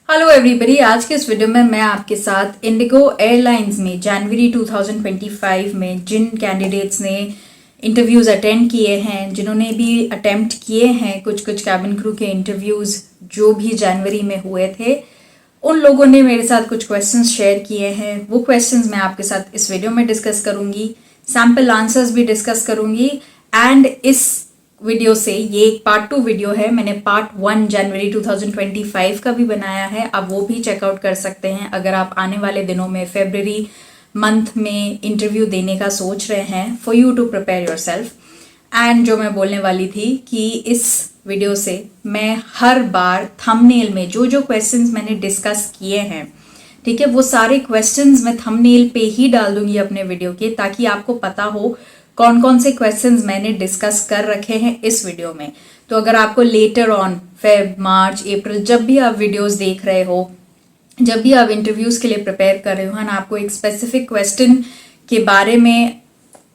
Hello everybody, आज के इस वीडियो में मैं आपके साथ इंडिगो एयरलाइंस में जनवरी 2025 में जिन कैंडिडेट्स ने इंटरव्यूज़ अटेंड किए हैं, जिन्होंने भी अटेम्प्ट किए हैं कुछ कैबिन क्रू के इंटरव्यूज़ जो भी जनवरी में हुए थे, उन लोगों ने मेरे साथ कुछ क्वेश्चंस शेयर किए हैं। वो क्वेश्चंस मैं आपके साथ इस वीडियो में डिस्कस करूंगी, सैम्पल आंसर्स भी डिस्कस करूंगी। एंड इस वीडियो से, ये एक पार्ट 2 वीडियो है, मैंने पार्ट 1 जनवरी 2025 का भी बनाया है, आप वो भी चेकआउट कर सकते हैं अगर आप आने वाले दिनों में फरवरी मंथ में इंटरव्यू देने का सोच रहे हैं, for you to prepare yourself. And जो मैं बोलने वाली थी कि इस वीडियो से मैं हर बार थंबनेल में जो जो क्वेश्चंस मैंने डिस्कस किए हैं, ठीक है, वो सारे क्वेश्चंस मैं थंबनेल पे ही डाल दूंगी अपने वीडियो के, ताकि आपको पता हो कौन कौन से क्वेश्चंस मैंने डिस्कस कर रखे हैं इस वीडियो में। तो अगर आपको लेटर ऑन फेब, मार्च, अप्रैल, जब भी आप वीडियोस देख रहे हो, जब भी आप इंटरव्यूज के लिए प्रिपेयर कर रहे हो ना, आपको एक स्पेसिफिक क्वेश्चन के बारे में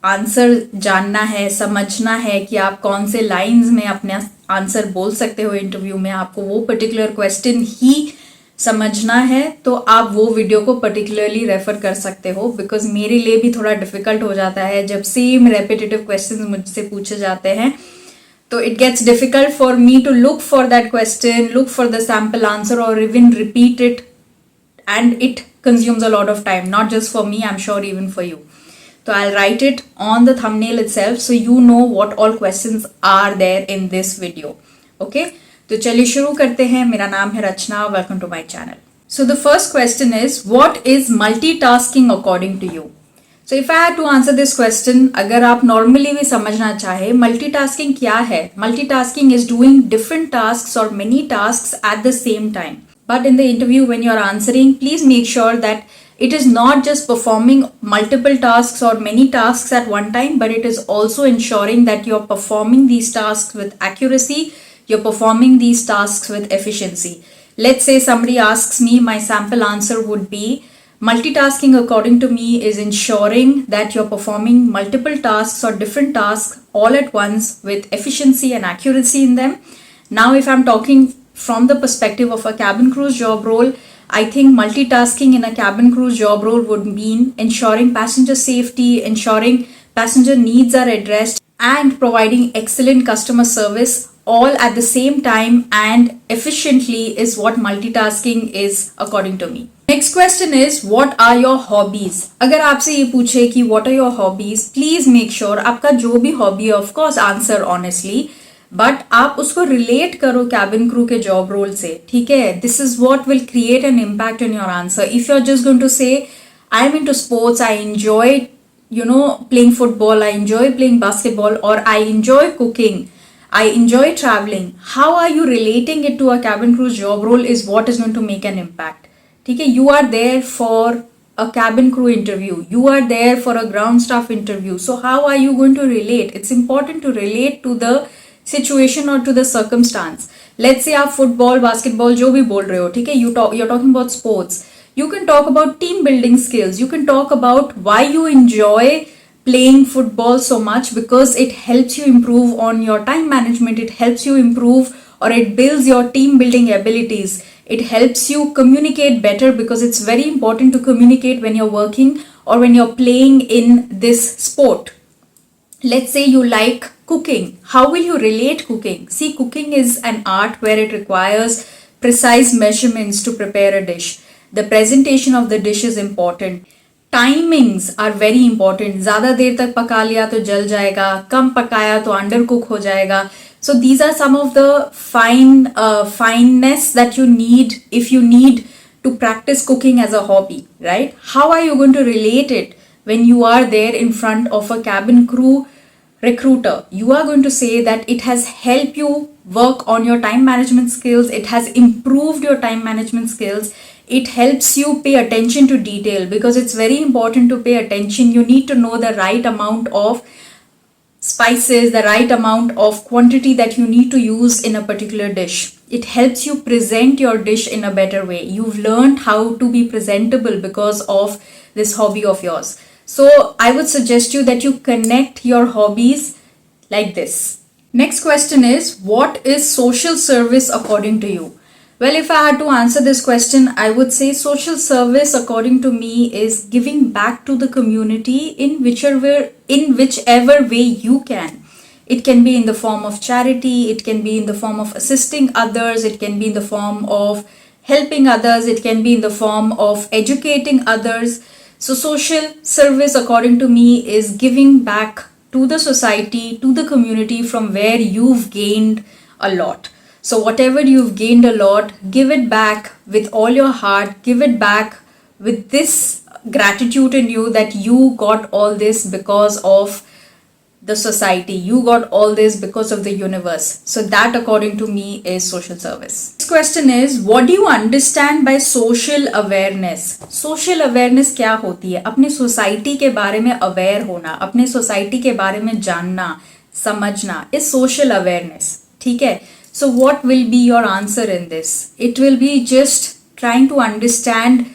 आंसर जानना है, समझना है कि आप कौन से लाइंस में अपना आंसर बोल सकते हो इंटरव्यू में, आपको वो पर्टिकुलर क्वेश्चन ही समझना है, तो आप वो वीडियो को पर्टिकुलरली रेफर कर सकते हो। बिकॉज मेरे लिए भी थोड़ा डिफिकल्ट हो जाता है जब सेम रेपिटेटिव क्वेश्चंस मुझसे पूछे जाते हैं, तो it gets difficult for me to look for that question, look for the sample answer और even repeat it, and it consumes a lot of time, not just for me, I am sure even for you. So I'll write it on the thumbnail itself so you know what all questions are there in this video. Okay? तो चलिए शुरू करते हैं। मेरा नाम है Rachna, welcome to my channel. So the first question is, what is multitasking according to you? So if I had to answer this question, अगर आप normally भी समझना चाहे multitasking क्या है? Multitasking is doing different tasks or many tasks at the same time. But in the interview when you are answering, please make sure that it is not just performing multiple tasks or many tasks at one time, but it is also ensuring that you're performing these tasks with accuracy, you're performing these tasks with efficiency. Let's say somebody asks me, my sample answer would be, multitasking according to me is ensuring that you're performing multiple tasks or different tasks all at once with efficiency and accuracy in them. Now, if I'm talking from the perspective of a cabin crew job role, I think multitasking in a cabin crew job role would mean ensuring passenger safety, ensuring passenger needs are addressed, and providing excellent customer service all at the same time and efficiently is what multitasking is according to me. Next question is, what are your hobbies? अगर आपसे ये पूछे कि what are your hobbies, please make sure आपका जो भी hobby है, of course answer honestly, but आप उसको रिलेट करो कैबिन क्रू के जॉब रोल से, ठीक है? This is what will create an impact in your answer. If you are just going to say I am into sports, I enjoy playing football, I enjoy playing basketball, or I enjoy cooking, I enjoy traveling, how are you relating it to a cabin crew job role is what is going to make an impact. ठीक है? You are there for a cabin crew interview, you are there for a ground staff interview, so how are you going to relate? It's important to relate to the situation or to the circumstance. Let's say आप football, basketball जो भी बोल रहे हो, ठीक है, you're talking about sports, you can talk about team building skills, you can talk about why you enjoy playing football so much, because it helps you improve on your time management, it helps you improve or it builds your team building abilities, it helps you communicate better, because it's very important to communicate when you're working or when you're playing in this sport. Let's say you like cooking. How will you relate cooking? See, cooking is an art where it requires precise measurements to prepare a dish. The presentation of the dish is important. Timings are very important. ज़्यादा देर तक पका लिया तो जल जाएगा, कम पकाया तो under cook हो जाएगा. So these are some of the fineness that you need if you need to practice cooking as a hobby, right? How are you going to relate it when you are there in front of a cabin crew recruiter? You are going to say that it has helped you work on your time management skills, it has improved your time management skills, it helps you pay attention to detail, because it's very important to pay attention. You need to know the right amount of spices, the right amount of quantity that you need to use in a particular dish. It helps you present your dish in a better way. You've learned how to be presentable because of this hobby of yours. So I would suggest you that you connect your hobbies like this. Next question is, what is social service according to you? Well, if I had to answer this question, I would say social service, according to me, is giving back to the community in whichever way you can. It can be in the form of charity, it can be in the form of assisting others, it can be in the form of helping others, it can be in the form of educating others. So, social service, according to me, is giving back to the society, to the community from where you've gained a lot. So, whatever you've gained a lot, give it back with all your heart, give it back with this gratitude in you that you got all this because of the society, you got all this because of the universe. So that, according to me, is social service. Next question is, what do you understand by social awareness? Social awareness क्या होती है? अपने society के बारे में aware होना, अपने society के बारे में जानना, समझना is social awareness. ठीक है? So what will be your answer in this? It will be just trying to understand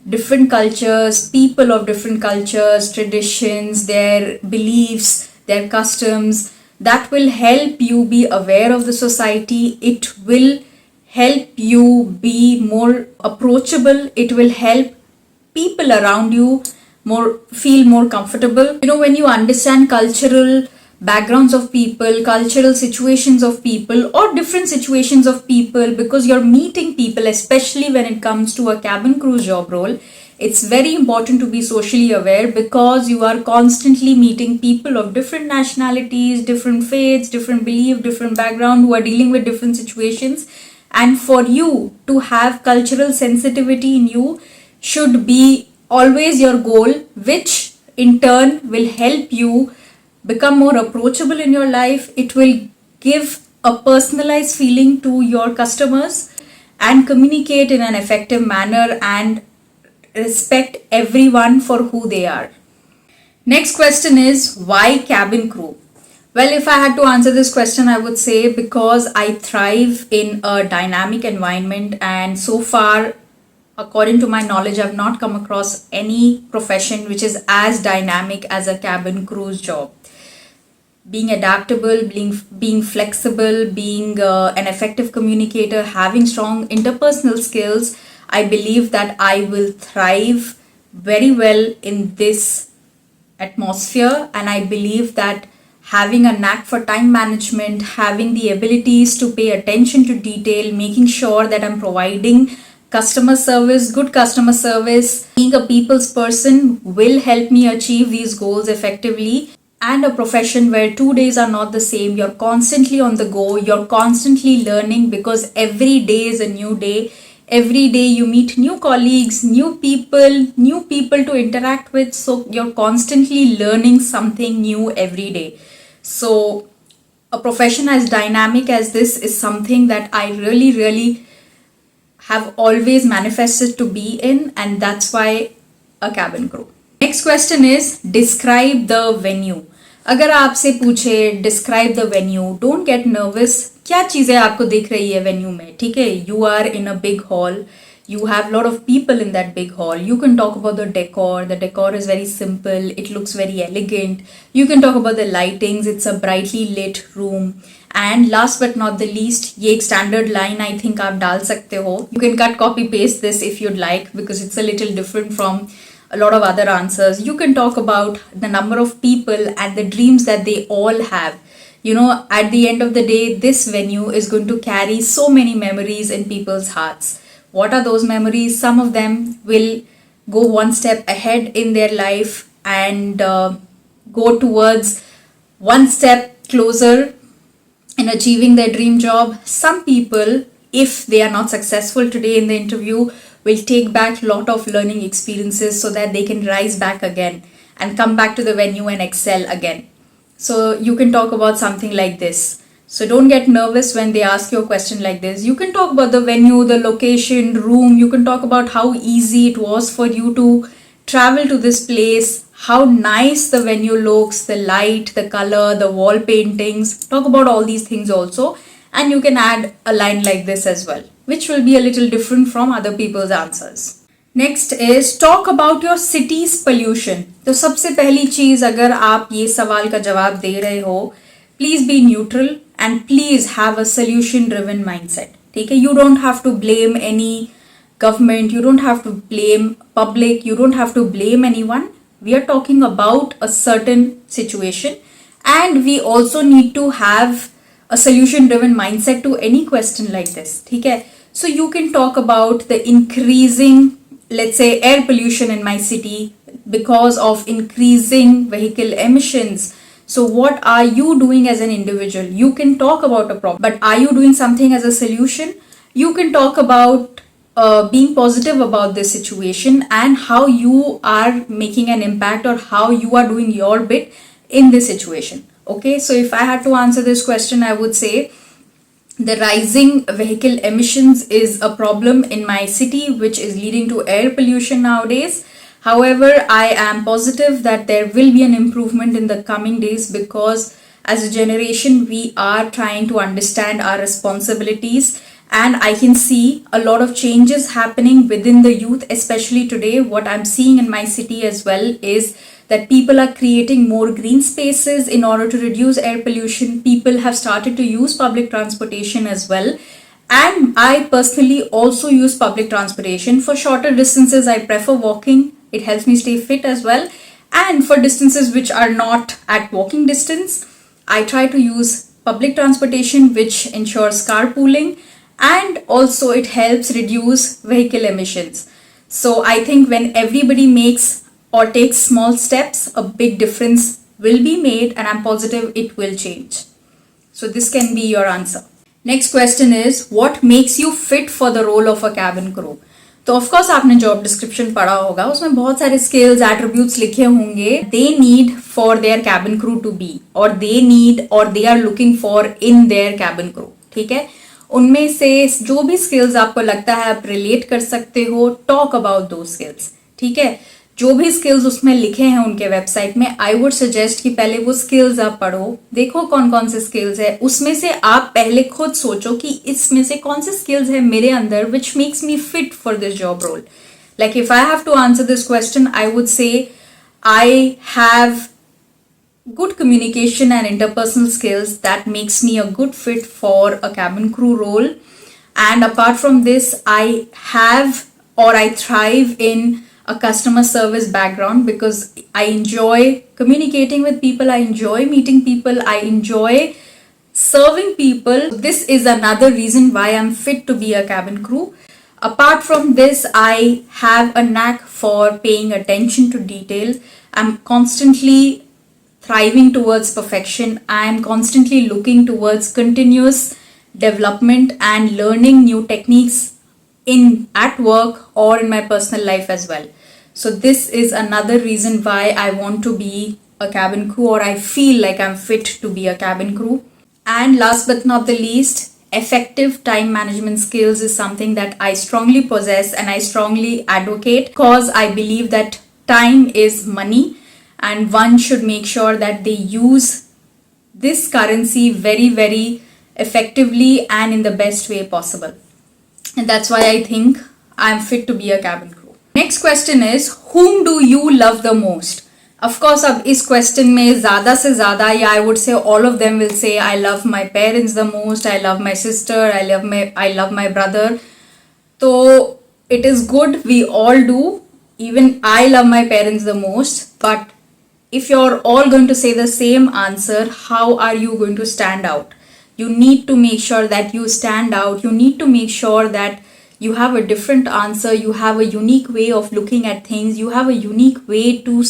different cultures, people of different cultures, traditions, their beliefs, their customs. That will help you be aware of the society. It will help you be more approachable. It will help people around you feel more comfortable. When you understand cultural backgrounds of people, cultural situations of people, or different situations of people, because you're meeting people, especially when it comes to a cabin crew job role, it's very important to be socially aware, because you are constantly meeting people of different nationalities, different faiths, different belief, different background, who are dealing with different situations. And for you to have cultural sensitivity in you should be always your goal, which in turn will help you become more approachable in your life. It will give a personalized feeling to your customers and communicate in an effective manner and respect everyone for who they are. Next question is, why cabin crew? Well, if I had to answer this question, I would say because I thrive in a dynamic environment, and so far, according to my knowledge, I've not come across any profession which is as dynamic as a cabin crew's job. Being adaptable, being flexible, being an effective communicator, having strong interpersonal skills, I believe that I will thrive very well in this atmosphere. And I believe that having a knack for time management, having the abilities to pay attention to detail, making sure that I'm providing customer service, good customer service, being a people's person will help me achieve these goals effectively. And a profession where 2 days are not the same, you're constantly on the go, you're constantly learning, because every day is a new day. Every day you meet new colleagues, new people to interact with. So you're constantly learning something new every day. So a profession as dynamic as this is something that I really, really have always manifested to be in, and that's why a cabin crew. Next question is, describe the venue. अगर आपसे पूछे describe the venue, don't get nervous. क्या चीज़ें आपको दिख रही है venue में? ठीक है, you are in a big hall, you have a lot of people in that big hall. You can talk about the decor is very simple, it looks very elegant. You can talk about the lightings, it's a brightly lit room. And last but not the least, ये एक standard line I think आप डाल सकते हो. You can cut copy paste this if you'd like, because it's a little different from a lot of other answers. You can talk about the number of people and the dreams that they all have. At the end of the day, this venue is going to carry so many memories in people's hearts. What are those memories? Some of them will go one step ahead in their life and go towards one step closer in achieving their dream job. Some people, if they are not successful today in the interview, will take back a lot of learning experiences so that they can rise back again and come back to the venue and excel again. So you can talk about something like this. So don't get nervous when they ask you a question like this. You can talk about the venue, the location, room. You can talk about how easy it was for you to travel to this place, how nice the venue looks, the light, the color, the wall paintings. Talk about all these things also. And you can add a line like this as well, which will be a little different from other people's answers. Next is, talk about your city's pollution. तो सबसे पहली चीज, अगर आप ये सवाल का जवाब दे रहे हो, please be neutral and please have a solution driven mindset. ठीक है. You don't have to blame any government, you don't have to blame public, you don't have to blame anyone. We are talking about a certain situation, and we also need to have a solution driven mindset to any question like this. ठीक है. So you can talk about the increasing, let's say, air pollution in my city because of increasing vehicle emissions. So what are you doing as an individual? You can talk about a problem, but are you doing something as a solution? You can talk about being positive about this situation and how you are making an impact, or how you are doing your bit in this situation. Okay, so if I had to answer this question, I would say the rising vehicle emissions is a problem in my city, which is leading to air pollution nowadays. However, I am positive that there will be an improvement in the coming days, because as a generation, we are trying to understand our responsibilities, and I can see a lot of changes happening within the youth, especially today. What I'm seeing in my city as well is that people are creating more green spaces in order to reduce air pollution. People have started to use public transportation as well. And I personally also use public transportation. For shorter distances, I prefer walking. It helps me stay fit as well. And for distances which are not at walking distance, I try to use public transportation, which ensures carpooling, and also it helps reduce vehicle emissions. So I think when everybody makes or takes small steps, a big difference will be made, and I'm positive it will change. So this can be your answer. Next question is, what makes you fit for the role of a cabin crew? तो of course आपने job description पढ़ा होगा, उसमें बहुत सारे skills, attributes लिखे होंगे they need for their cabin crew to be, और दे नीड और they are looking for in their cabin crew. ठीक है, उनमें से जो भी स्किल्स आपको लगता है आप रिलेट कर सकते हो, टॉक अबाउट दो स्किल्स. ठीक है, जो भी स्किल्स उसमें लिखे हैं उनके वेबसाइट में, आई वुड सजेस्ट कि पहले वो स्किल्स आप पढ़ो, देखो कौन कौन से स्किल्स है, उसमें से आप पहले खुद सोचो कि इसमें से कौन से स्किल्स है मेरे अंदर which makes me fit for this job role. Like if I have to answer this question, I would say I have good communication and interpersonal skills that makes me a good fit for a cabin crew role. And apart from this, I have, or I thrive in a customer service background, because I enjoy communicating with people, I enjoy meeting people, I enjoy serving people. This is another reason why I'm fit to be a cabin crew. Apart from this, I have a knack for paying attention to detail. I'm constantly thriving towards perfection. I am constantly looking towards continuous development and learning new techniques at work or in my personal life as well. So this is another reason why I want to be a cabin crew, or I feel like I'm fit to be a cabin crew. And last but not the least, effective time management skills is something that I strongly possess and I strongly advocate, because I believe that time is money, and one should make sure that they use this currency very, very effectively and in the best way possible. And that's why I think I'm fit to be a cabin crew. Next question is, whom do you love the most? Of course, अब इस question में ज़्यादा से ज़्यादा, या I would say all of them will say I love my parents the most, I love my sister, I love my brother. So it is good, we all do. Even I love my parents the most, but if you're all going to say the same answer, how are you going to stand out? You need to make sure that you stand out. You need to make sure that you have a different answer. You have a unique way of looking at things. You have a unique way to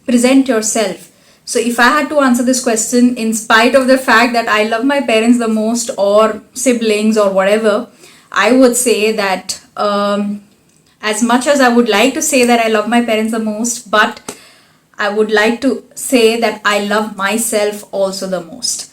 present yourself. So if I had to answer this question, in spite of the fact that I love my parents the most, or siblings or whatever, I would say that as much as I would like to say that I love my parents the most, but I would like to say that I love myself also the most.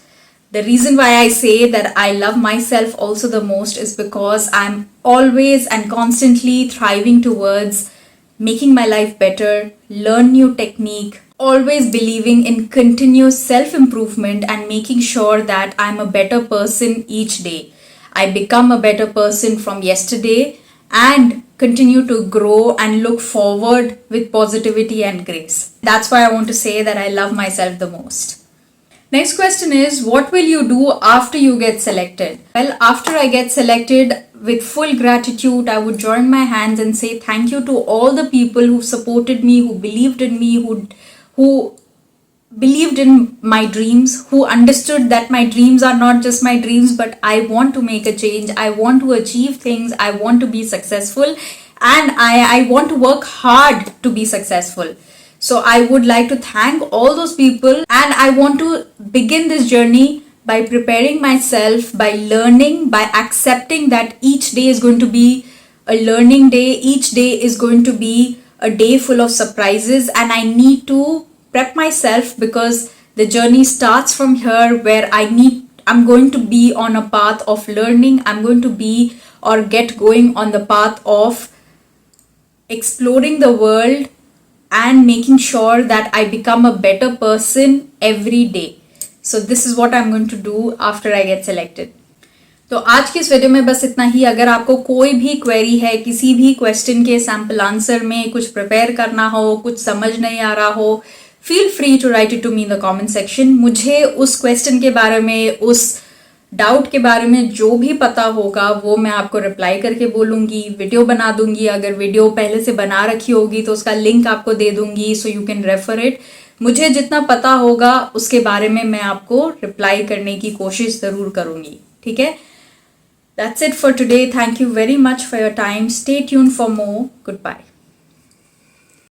The reason why I say that I love myself also the most is because I'm always and constantly thriving towards making my life better, learn new technique, always believing in continuous self-improvement and making sure that I'm a better person each day. I become a better person from yesterday and continue to grow and look forward with positivity and grace. That's why I want to say that I love myself the most. Next question is, what will you do after you get selected? Well, after I get selected, with full gratitude, I would join my hands and say thank you to all the people who supported me, who believed in me, who believed in my dreams, who understood that my dreams are not just my dreams, but I want to make a change. I want to achieve things. I want to be successful, and I want to work hard to be successful. So I would like to thank all those people, and I want to begin this journey by preparing myself, by learning, by accepting that each day is going to be a learning day. Each day is going to be a day full of surprises, and I need to prep myself because the journey starts from here, where I'm going to be on a path of learning. I'm going to be or get going on the path of exploring the world and making sure that I become a better person every day. So this is what I'm going to do after I get selected. तो आज की इस video में बस इतना ही. अगर आपको कोई भी क्वेरी है, किसी भी क्वेश्चन के सैम्पल आंसर में कुछ प्रिपेयर करना हो, कुछ समझ नहीं आ रहा हो, feel free to write it to me in the comment section. मुझे उस क्वेश्चन के बारे में, उस डाउट के बारे में जो भी पता होगा वो मैं आपको रिप्लाई करके बोलूंगी, वीडियो बना दूंगी. अगर वीडियो पहले से बना रखी होगी तो उसका लिंक आपको दे दूंगी, so you can refer it. मुझे जितना पता होगा उसके बारे में मैं आपको रिप्लाई करने की कोशिश जरूर करूंगी. ठीक है? That's it for today. Thank you very much for your time. Stay tune for more. Good bye.